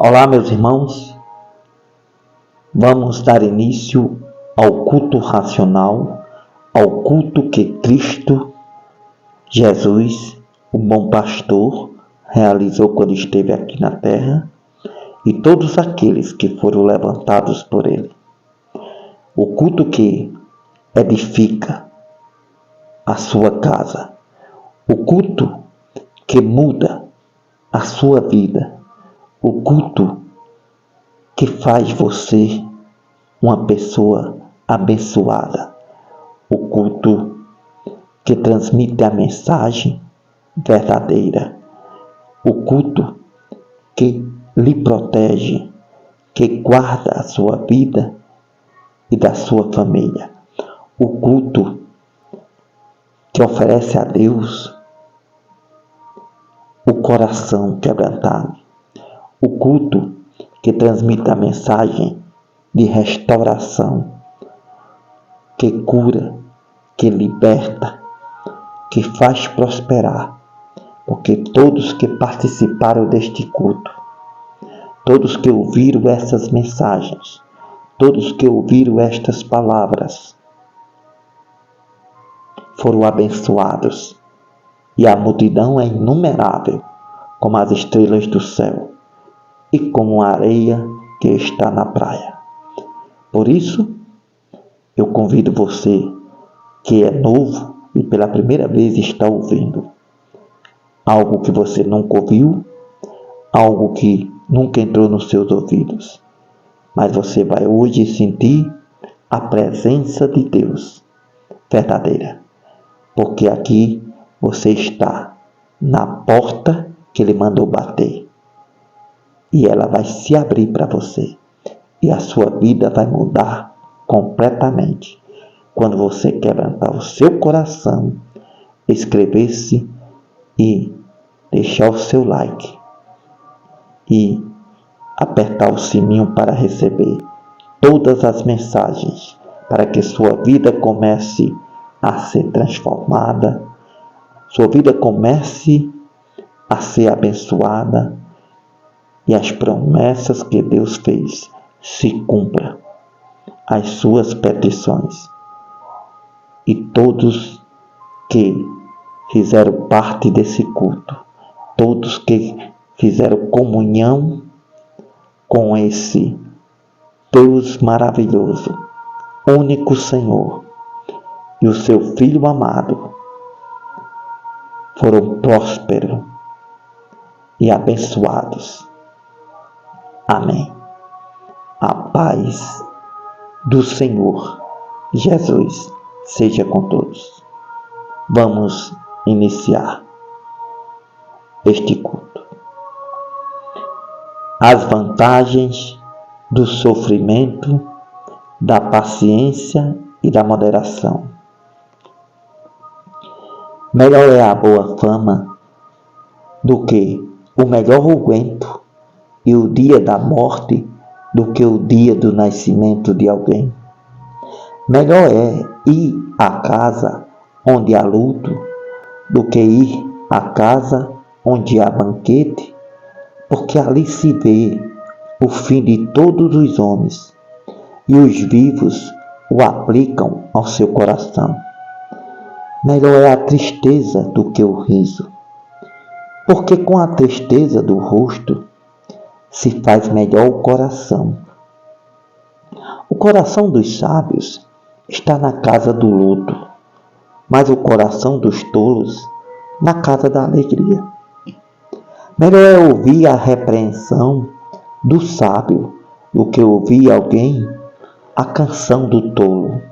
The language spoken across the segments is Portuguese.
Olá, meus irmãos. Vamos dar início ao culto racional, ao culto que Cristo Jesus, o bom pastor, realizou quando esteve aqui na terra, e todos aqueles que foram levantados por ele. O culto que edifica a sua casa, o culto que muda a sua vida, o culto que faz você uma pessoa abençoada, o culto que transmite a mensagem verdadeira, o culto que lhe protege, que guarda a sua vida e da sua família, o culto que oferece a Deus o coração quebrantado, o culto que transmite a mensagem de restauração, que cura, que liberta, que faz prosperar, porque todos que participaram deste culto, todos que ouviram essas mensagens, todos que ouviram estas palavras, foram abençoados, e a multidão é inumerável, como as estrelas do céu e como a areia que está na praia. Por isso, eu convido você que é novo e pela primeira vez está ouvindo algo que você nunca ouviu, algo que nunca entrou nos seus ouvidos, mas você vai hoje sentir a presença de Deus verdadeira, porque aqui você está na porta que Ele mandou bater, e ela vai se abrir para você, e a sua vida vai mudar completamente quando você quebrantar o seu coração, inscrever-se e deixar o seu like e apertar o sininho para receber todas as mensagens, para que sua vida comece a ser transformada, sua vida comece a ser abençoada e as promessas que Deus fez se cumpram, as suas petições. E todos que fizeram parte desse culto, todos que fizeram comunhão com esse Deus maravilhoso, único Senhor, e o seu Filho amado, foram prósperos e abençoados. Amém. A paz do Senhor Jesus seja com todos. Vamos iniciar este culto. As vantagens do sofrimento, da paciência e da moderação. Melhor é a boa fama do que o melhor unguento, e o dia da morte do que o dia do nascimento de alguém. Melhor é ir à casa onde há luto do que ir à casa onde há banquete, porque ali se vê o fim de todos os homens, e os vivos o aplicam ao seu coração. Melhor é a tristeza do que o riso, porque com a tristeza do rosto se faz melhor o coração. O coração dos sábios está na casa do luto, mas o coração dos tolos na casa da alegria. Melhor é ouvir a repreensão do sábio do que ouvir alguém a canção do tolo,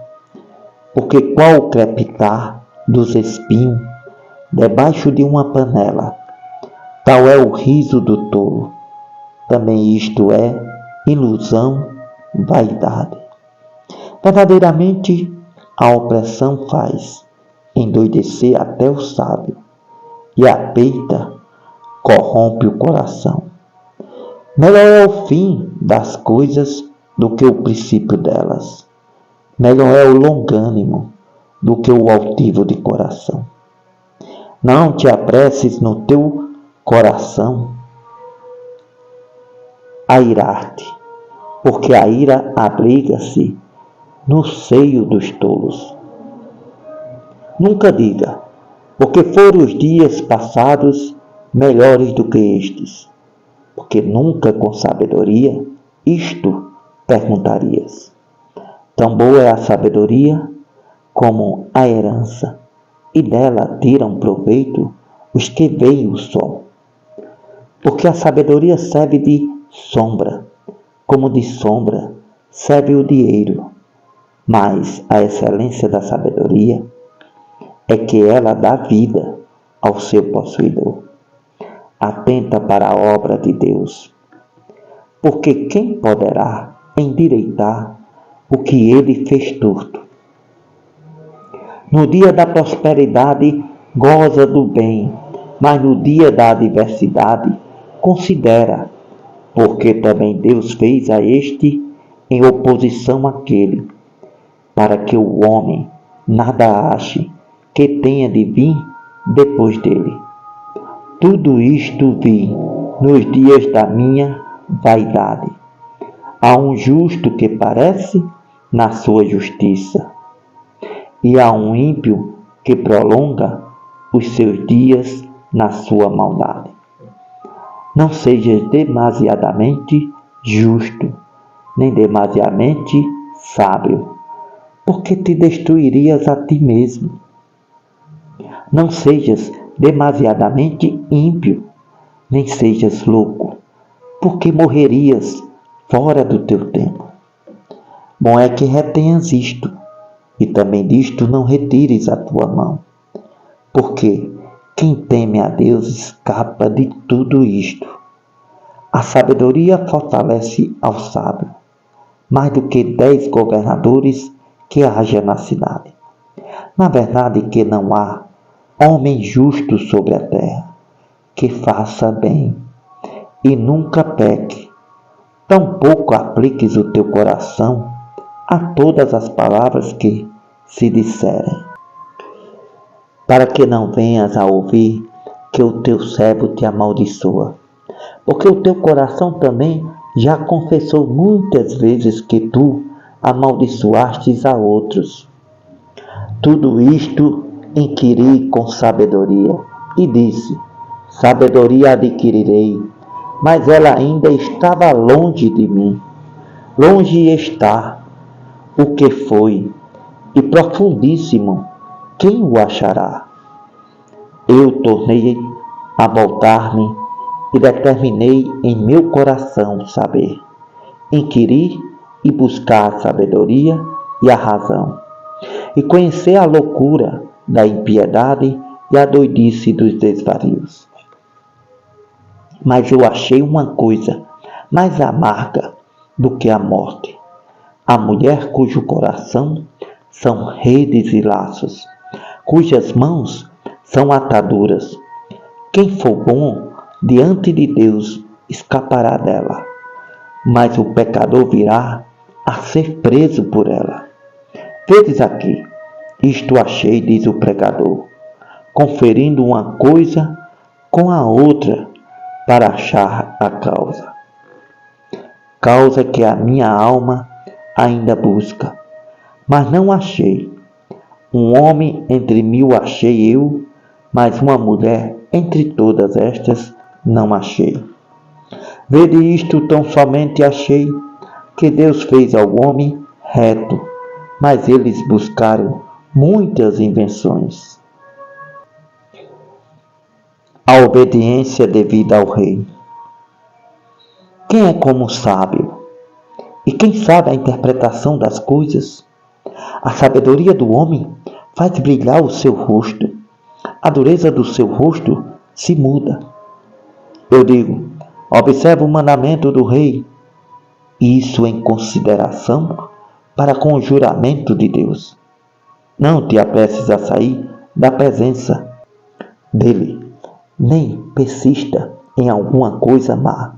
porque qual o crepitar dos espinhos debaixo de uma panela, tal é o riso do tolo. Também isto é ilusão, vaidade. Verdadeiramente, a opressão faz endoidecer até o sábio, e a peita corrompe o coração. Melhor é o fim das coisas do que o princípio delas. Melhor é o longânimo do que o altivo de coração. Não te apresses no teu coração a irar-te, porque a ira abriga-se no seio dos tolos. Nunca diga, porque foram os dias passados melhores do que estes, porque nunca com sabedoria isto perguntarias. Tão boa é a sabedoria como a herança, e dela tiram proveito os que veem o sol. Porque a sabedoria serve de sombra, como de sombra serve o dinheiro. Mas a excelência da sabedoria é que ela dá vida ao seu possuidor. Atenta para a obra de Deus, porque quem poderá endireitar o que ele fez torto? No dia da prosperidade goza do bem, mas no dia da adversidade considera, porque também Deus fez a este em oposição àquele, para que o homem nada ache que tenha de vir depois dele. Tudo isto vi nos dias da minha vaidade. Há um justo que parece na sua justiça, e há um ímpio que prolonga os seus dias na sua maldade. Não sejas demasiadamente justo, nem demasiadamente sábio, porque te destruirias a ti mesmo. Não sejas demasiadamente ímpio, nem sejas louco, porque morrerias fora do teu tempo. Bom é que retenhas isto, e também disto não retires a tua mão, porque quem teme a Deus escapa de tudo isto. A sabedoria fortalece ao sábio, mais do que 10 governadores que haja na cidade. Na verdade que não há homem justo sobre a terra, que faça bem e nunca peque. Tampouco apliques o teu coração a todas as palavras que se disserem, para que não venhas a ouvir que o teu servo te amaldiçoa, porque o teu coração também já confessou muitas vezes que tu amaldiçoastes a outros. Tudo isto inquiri com sabedoria, e disse, sabedoria adquirirei, mas ela ainda estava longe de mim. Longe está o que foi, e profundíssimo, quem o achará? Eu tornei a voltar-me e determinei em meu coração saber, inquirir e buscar a sabedoria e a razão, e conhecer a loucura da impiedade e a doidice dos desvarios. Mas eu achei uma coisa mais amarga do que a morte, a mulher cujo coração são redes e laços, cujas mãos são ataduras. Quem for bom diante de Deus escapará dela, mas o pecador virá a ser preso por ela. Vedes aqui, isto achei, diz o pregador, conferindo uma coisa com a outra para achar a causa. Causa que a minha alma ainda busca, mas não achei. Um homem entre 1000 achei eu, mas uma mulher entre todas estas não achei. Vede isto, tão somente achei que Deus fez ao homem reto, mas eles buscaram muitas invenções. A obediência devida ao rei. Quem é como o sábio? E quem sabe a interpretação das coisas? A sabedoria do homem faz brilhar o seu rosto. A dureza do seu rosto se muda. Eu digo, observa o mandamento do rei, isso em consideração para com o juramento de Deus. Não te apresses a sair da presença dele, nem persista em alguma coisa má,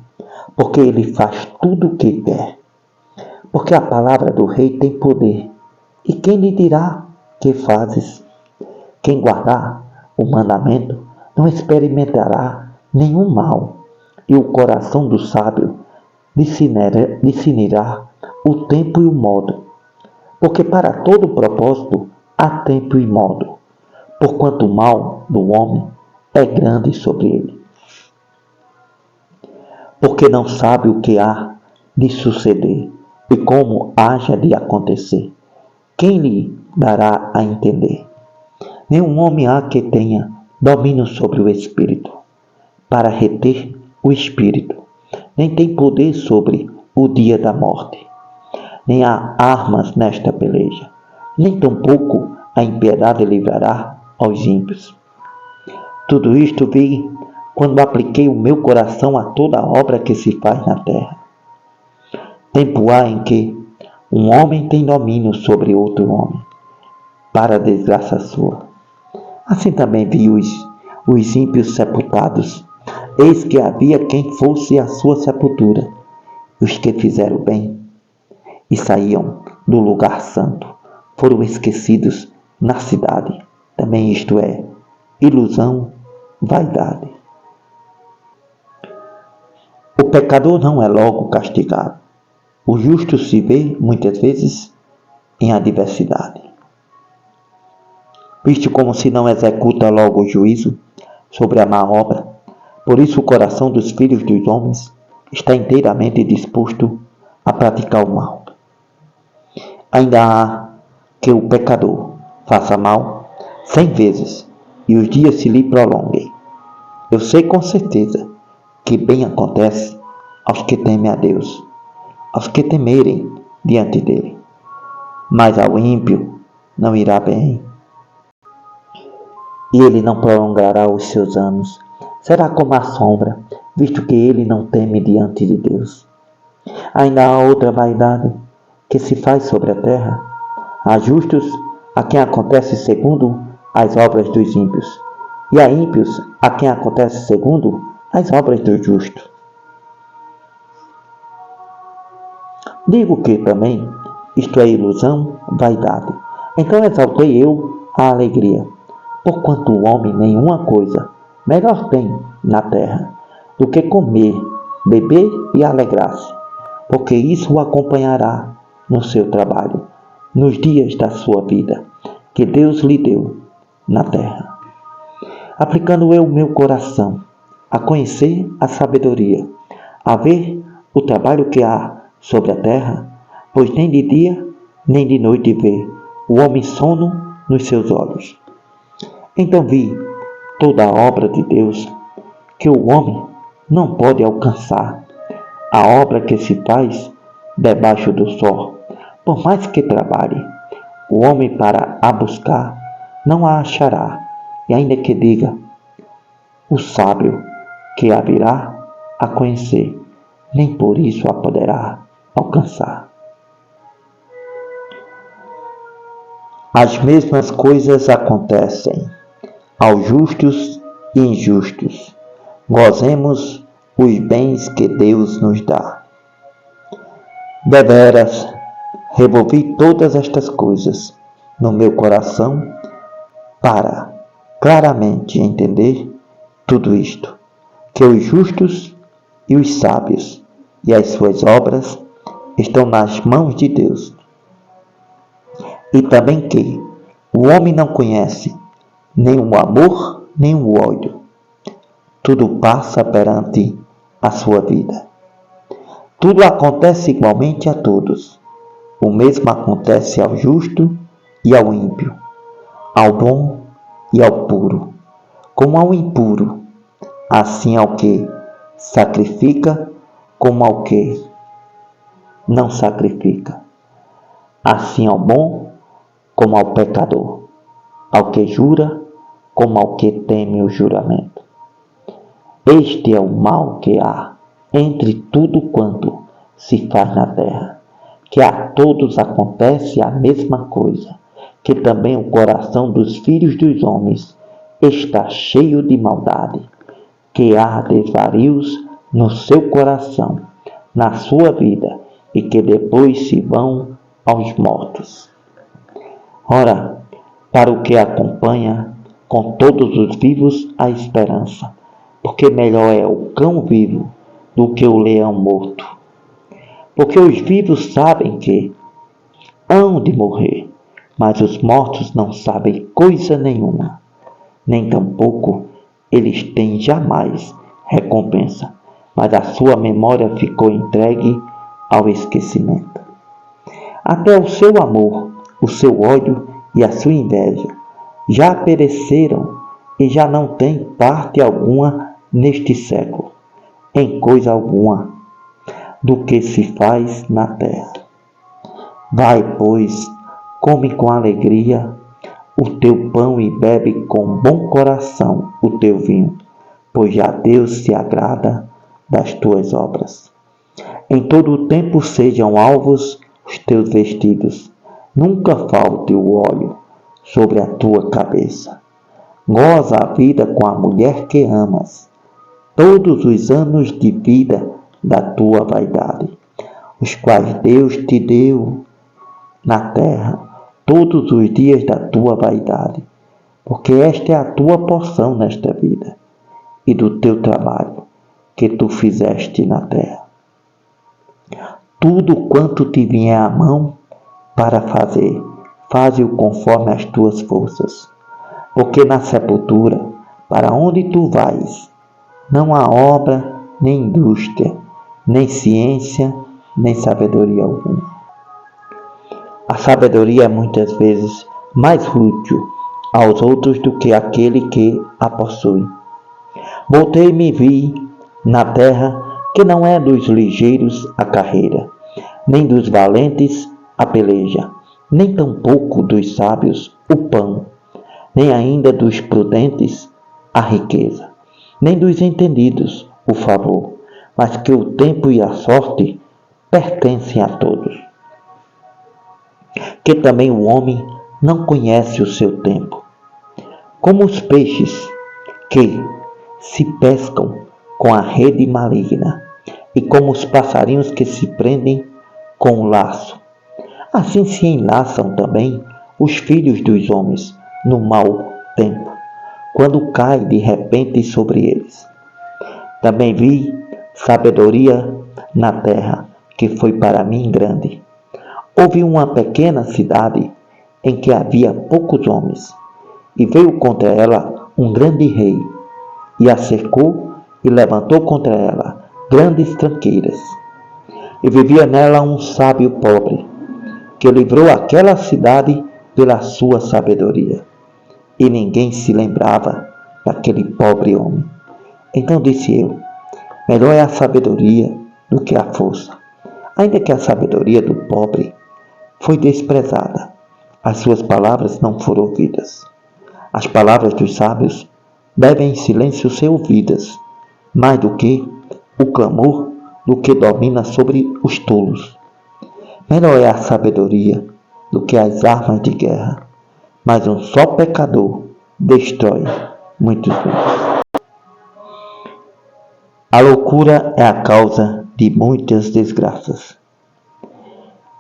porque ele faz tudo o que quer. Porque a palavra do rei tem poder, e quem lhe dirá que fazes? Quem guardar o mandamento não experimentará nenhum mal, e o coração do sábio discernirá o tempo e o modo, porque para todo propósito há tempo e modo, porquanto o mal do homem é grande sobre ele. Porque não sabe o que há de suceder e como haja de acontecer. Quem lhe dará a entender? Nenhum homem há que tenha domínio sobre o espírito, para reter o espírito, nem tem poder sobre o dia da morte. Nem há armas nesta peleja, nem tampouco a impiedade livrará aos ímpios. Tudo isto vi quando apliquei o meu coração a toda a obra que se faz na terra. Tempo há em que um homem tem domínio sobre outro homem, para a desgraça sua. Assim também vi os ímpios sepultados. Eis que havia quem fosse a sua sepultura. Os que fizeram bem e saíam do lugar santo foram esquecidos na cidade. Também isto é ilusão, vaidade. O pecador não é logo castigado. O justo se vê muitas vezes em adversidade. Visto como se não executa logo o juízo sobre a má obra, por isso o coração dos filhos dos homens está inteiramente disposto a praticar o mal. Ainda há que o pecador faça mal 100 vezes e os dias se lhe prolonguem. Eu sei com certeza que bem acontece aos que temem a Deus, aos que temerem diante dele. Mas ao ímpio não irá bem, e ele não prolongará os seus anos. Será como a sombra, visto que ele não teme diante de Deus. Ainda há outra vaidade que se faz sobre a terra. Há justos a quem acontece segundo as obras dos ímpios, e há ímpios a quem acontece segundo as obras do justo. Digo que também isto é ilusão, vaidade. Então exaltei eu a alegria, porquanto o homem nenhuma coisa melhor tem na terra do que comer, beber e alegrar-se, porque isso o acompanhará no seu trabalho, nos dias da sua vida, que Deus lhe deu na terra. Aplicando eu o meu coração a conhecer a sabedoria, a ver o trabalho que há sobre a terra, pois nem de dia nem de noite vê o homem sono nos seus olhos. Então vi toda a obra de Deus que o homem não pode alcançar, a obra que se faz debaixo do sol. Por mais que trabalhe, o homem para a buscar não a achará, e ainda que diga o sábio que a virá a conhecer, nem por isso a poderá alcançar. As mesmas coisas acontecem aos justos e injustos. Gozemos os bens que Deus nos dá. Deveras, revolvi todas estas coisas no meu coração para claramente entender tudo isto, que os justos e os sábios e as suas obras estão nas mãos de Deus. E também que o homem não conhece nem o amor, nem o ódio. Tudo passa perante a sua vida. Tudo acontece igualmente a todos. O mesmo acontece ao justo e ao ímpio, ao bom e ao puro, como ao impuro, assim ao que sacrifica como ao que não sacrifica, assim ao bom como ao pecador, ao que jura como ao que teme o juramento. Este é o mal que há entre tudo quanto se faz na terra, que a todos acontece a mesma coisa, que também o coração dos filhos dos homens está cheio de maldade, que há desvarios no seu coração, na sua vida, e que depois se vão aos mortos. Ora, para o que acompanha com todos os vivos a esperança, porque melhor é o cão vivo do que o leão morto. Porque os vivos sabem que hão de morrer, mas os mortos não sabem coisa nenhuma, nem tampouco eles têm jamais recompensa, mas a sua memória ficou entregue ao esquecimento. Até o seu amor, o seu ódio e a sua inveja já pereceram e já não têm parte alguma neste século, em coisa alguma do que se faz na terra. Vai, pois, come com alegria o teu pão e bebe com bom coração o teu vinho, pois já Deus se agrada das tuas obras. Em todo o tempo sejam alvos os teus vestidos, nunca falte o óleo sobre a tua cabeça. Goza a vida com a mulher que amas, todos os anos de vida da tua vaidade, os quais Deus te deu na terra, todos os dias da tua vaidade, porque esta é a tua porção nesta vida, e do teu trabalho que tu fizeste na terra. Tudo quanto te vier à mão para fazer, faze-o conforme as tuas forças, porque na sepultura, para onde tu vais, não há obra, nem indústria, nem ciência, nem sabedoria alguma. A sabedoria é muitas vezes mais útil aos outros do que aquele que a possui. Voltei-me e vi na terra que não é dos ligeiros a carreira, nem dos valentes a peleja, nem tampouco dos sábios o pão, nem ainda dos prudentes a riqueza, nem dos entendidos o favor, mas que o tempo e a sorte pertencem a todos. Que também o homem não conhece o seu tempo, como os peixes que se pescam com a rede maligna, e como os passarinhos que se prendem com o laço. Assim se enlaçam também os filhos dos homens no mau tempo, quando cai de repente sobre eles. Também vi sabedoria na terra, que foi para mim grande. Houve uma pequena cidade em que havia poucos homens, e veio contra ela um grande rei, e a cercou e levantou contra ela grandes tranqueiras. E vivia nela um sábio pobre, que livrou aquela cidade pela sua sabedoria. E ninguém se lembrava daquele pobre homem. Então disse eu, melhor é a sabedoria do que a força. Ainda que a sabedoria do pobre foi desprezada, as suas palavras não foram ouvidas. As palavras dos sábios devem em silêncio ser ouvidas, mais do que o clamor do que domina sobre os tolos. Melhor é a sabedoria do que as armas de guerra, mas um só pecador destrói muitos bens. A loucura é a causa de muitas desgraças.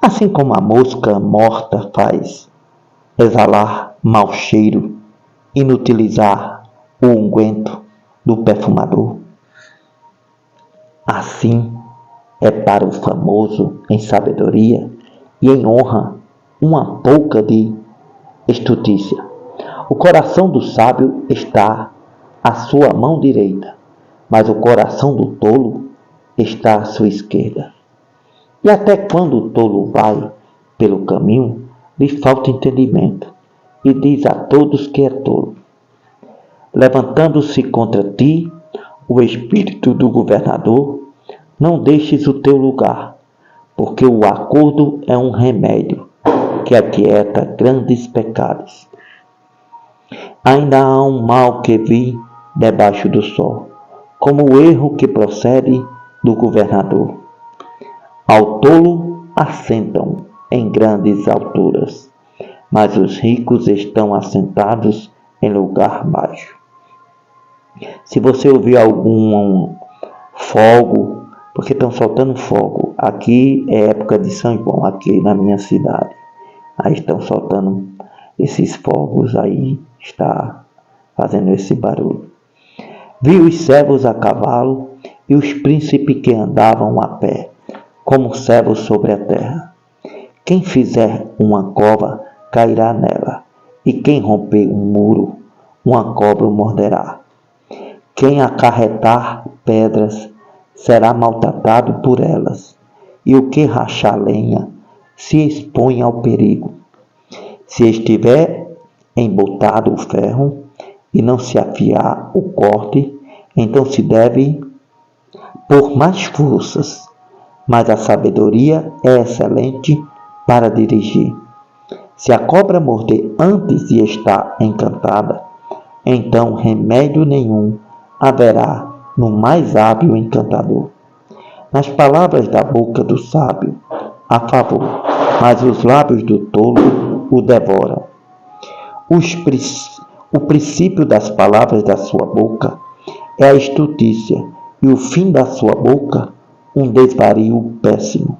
Assim como a mosca morta faz exalar mau cheiro, inutilizar o unguento do perfumador, assim é para o famoso em sabedoria e em honra uma pouca de estutícia. O coração do sábio está à sua mão direita, mas o coração do tolo está à sua esquerda. E até quando o tolo vai pelo caminho, lhe falta entendimento, e diz a todos que é tolo. Levantando-se contra ti o espírito do governador, não deixes o teu lugar, porque o acordo é um remédio que aquieta grandes pecados. Ainda há um mal que vi debaixo do sol, como o erro que procede do governador. Ao tolo assentam em grandes alturas, mas os ricos estão assentados em lugar baixo. Se você ouvir algum fogo, porque estão soltando fogo, aqui é época de São João, aqui na minha cidade, aí estão soltando esses fogos, aí está fazendo esse barulho. Vi os servos a cavalo e os príncipes que andavam a pé, como céu sobre a terra. Quem fizer uma cova, cairá nela, e quem romper um muro, uma cobra o morderá. Quem acarretar pedras, será maltratado por elas, e o que rachar lenha, se expõe ao perigo. Se estiver embotado o ferro, e não se afiar o corte, então se deve por mais forças, mas a sabedoria é excelente para dirigir. Se a cobra morder antes de estar encantada, então remédio nenhum haverá no mais hábil encantador. Nas palavras da boca do sábio há favor, mas os lábios do tolo o devoram. O princípio das palavras da sua boca é a estultícia, e o fim da sua boca um desvario péssimo.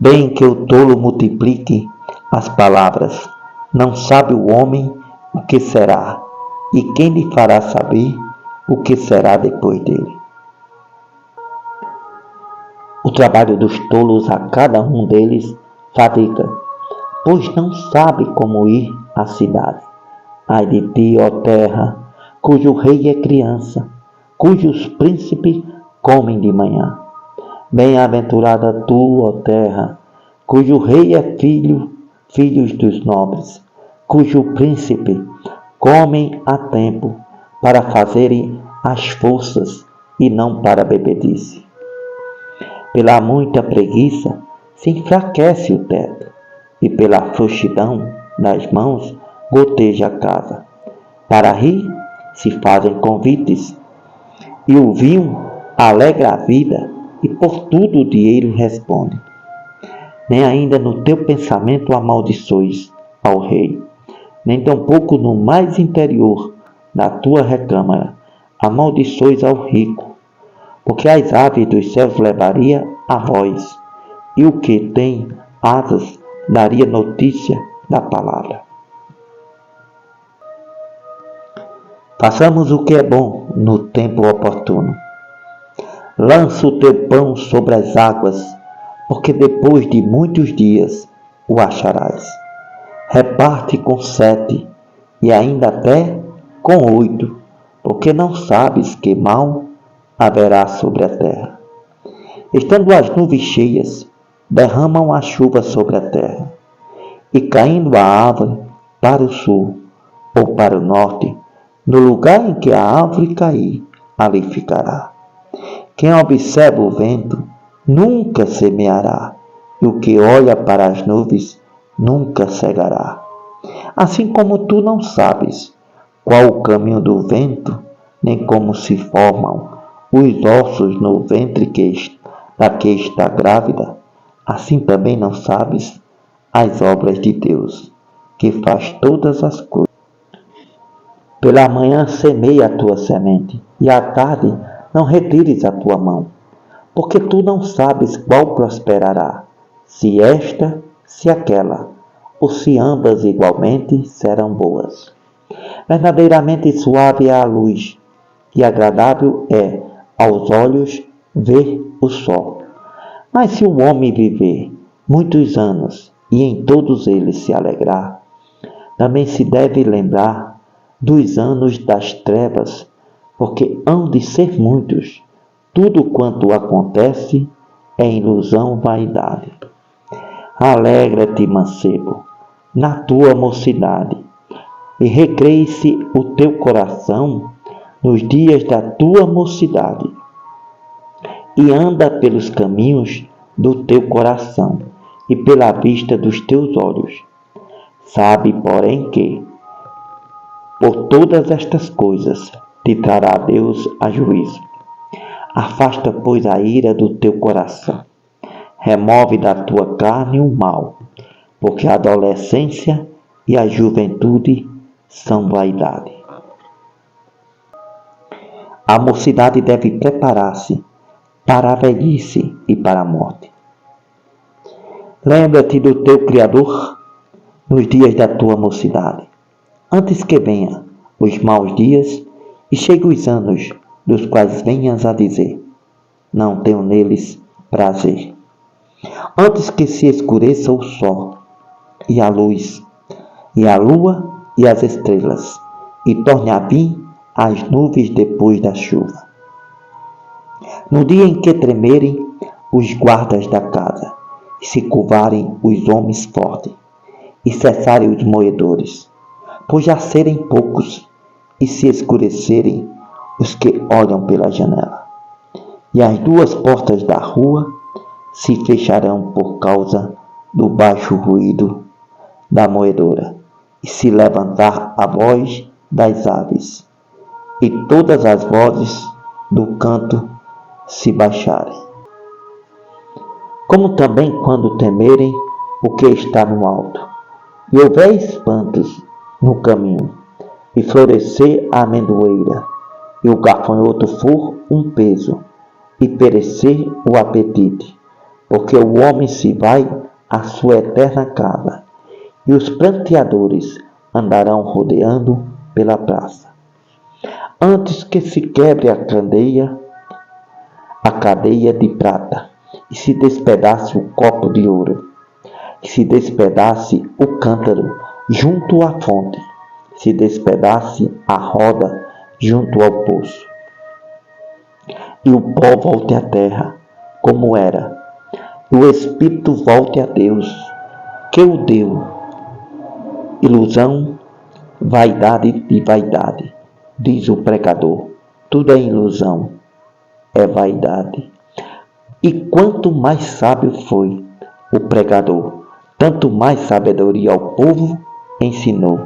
Bem que o tolo multiplique as palavras, não sabe o homem o que será, e quem lhe fará saber o que será depois dele. O trabalho dos tolos a cada um deles fadiga, pois não sabe como ir à cidade. Ai de ti, ó terra, cujo rei é criança, cujos príncipes comem de manhã. Bem-aventurada tu, ó terra, cujo rei é filhos dos nobres, cujo príncipe comem a tempo para fazerem as forças e não para bebedice. Pela muita preguiça se enfraquece o teto, e pela frouxidão das mãos goteja a casa. Para rir se fazem convites, e o vinho alegra a vida, e por tudo o dinheiro responde. Nem ainda no teu pensamento amaldiçoes ao rei, nem tampouco no mais interior da tua recâmara amaldiçoes ao rico, porque as aves dos céus levaria a voz, e o que tem asas daria notícia da palavra. Façamos o que é bom no tempo oportuno. Lança o teu pão sobre as águas, porque depois de muitos dias o acharás. Reparte com 7, e ainda até com 8, porque não sabes que mal haverá sobre a terra. Estando as nuvens cheias, derramam a chuva sobre a terra, e caindo a árvore para o sul ou para o norte, no lugar em que a árvore cair, ali ficará. Quem observa o vento nunca semeará, e o que olha para as nuvens nunca cegará. Assim como tu não sabes qual o caminho do vento, nem como se formam os ossos no ventre da que está grávida, assim também não sabes as obras de Deus, que faz todas as coisas. Pela manhã semeia a tua semente, e à tarde não retires a tua mão, porque tu não sabes qual prosperará, se esta, se aquela, ou se ambas igualmente serão boas. Verdadeiramente suave é a luz, e agradável é aos olhos ver o sol. Mas se o homem viver muitos anos, e em todos eles se alegrar, também se deve lembrar dos anos das trevas, porque hão de ser muitos. Tudo quanto acontece é ilusão, vaidade. Alegra-te, mancebo, na tua mocidade, e recreie-se o teu coração nos dias da tua mocidade, e anda pelos caminhos do teu coração e pela vista dos teus olhos. Sabe, porém, que por todas estas coisas te trará Deus a juízo. Afasta, pois, a ira do teu coração. Remove da tua carne o mal, porque a adolescência e a juventude são vaidade. A mocidade deve preparar-se para a velhice e para a morte. Lembra-te do teu Criador nos dias da tua mocidade, antes que venham os maus dias e cheguem os anos dos quais venhas a dizer: não tenho neles prazer. Antes que se escureça o sol e a luz, e a lua e as estrelas, e torne a vir as nuvens depois da chuva. No dia em que tremerem os guardas da casa, e se curvarem os homens fortes, e cessarem os moedores, por já serem poucos, e se escurecerem os que olham pela janela. E as duas portas da rua se fecharão por causa do baixo ruído da moedora, e se levantar a voz das aves, e todas as vozes do canto se baixarem. Como também quando temerem o que está no alto, e houver espantos no caminho, e florescer a amendoeira, e o gafanhoto for um peso, e perecer o apetite, porque o homem se vai à sua eterna casa, e os pranteadores andarão rodeando pela praça. Antes que se quebre a cadeia de prata, e se despedace o copo de ouro, e se despedace o cântaro junto à fonte, se despedace a roda junto ao poço, e o pó volte à terra como era, e o espírito volte a Deus que o deu. Ilusão, vaidade de vaidade, diz o pregador, tudo é ilusão, é vaidade. E quanto mais sábio foi o pregador, tanto mais sabedoria ao povo ensinou,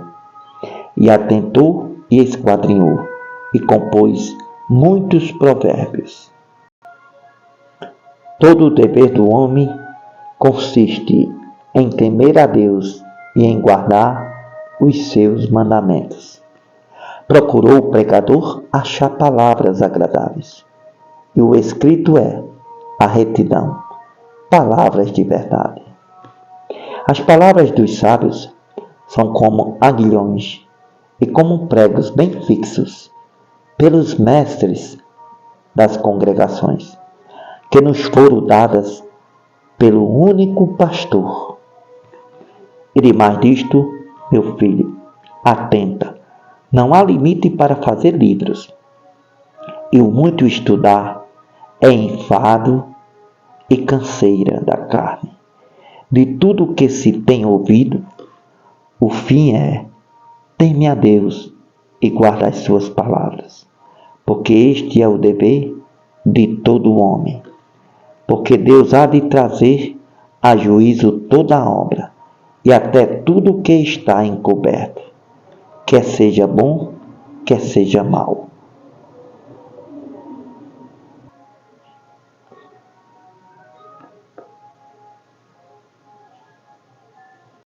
e atentou e esquadrinhou, e compôs muitos provérbios. Todo o dever do homem consiste em temer a Deus e em guardar os seus mandamentos. Procurou o pregador achar palavras agradáveis, e o escrito é a retidão, palavras de verdade. As palavras dos sábios são como aguilhões e como pregos bem fixos pelos mestres das congregações, que nos foram dadas pelo único pastor. E demais disto, meu filho, atenta, não há limite para fazer livros, e o muito estudar é enfado e canseira da carne. De tudo que se tem ouvido, o fim é: teme a Deus e guarda as suas palavras, porque este é o dever de todo homem. Porque Deus há de trazer a juízo toda a obra, e até tudo que está encoberto, quer seja bom, quer seja mau.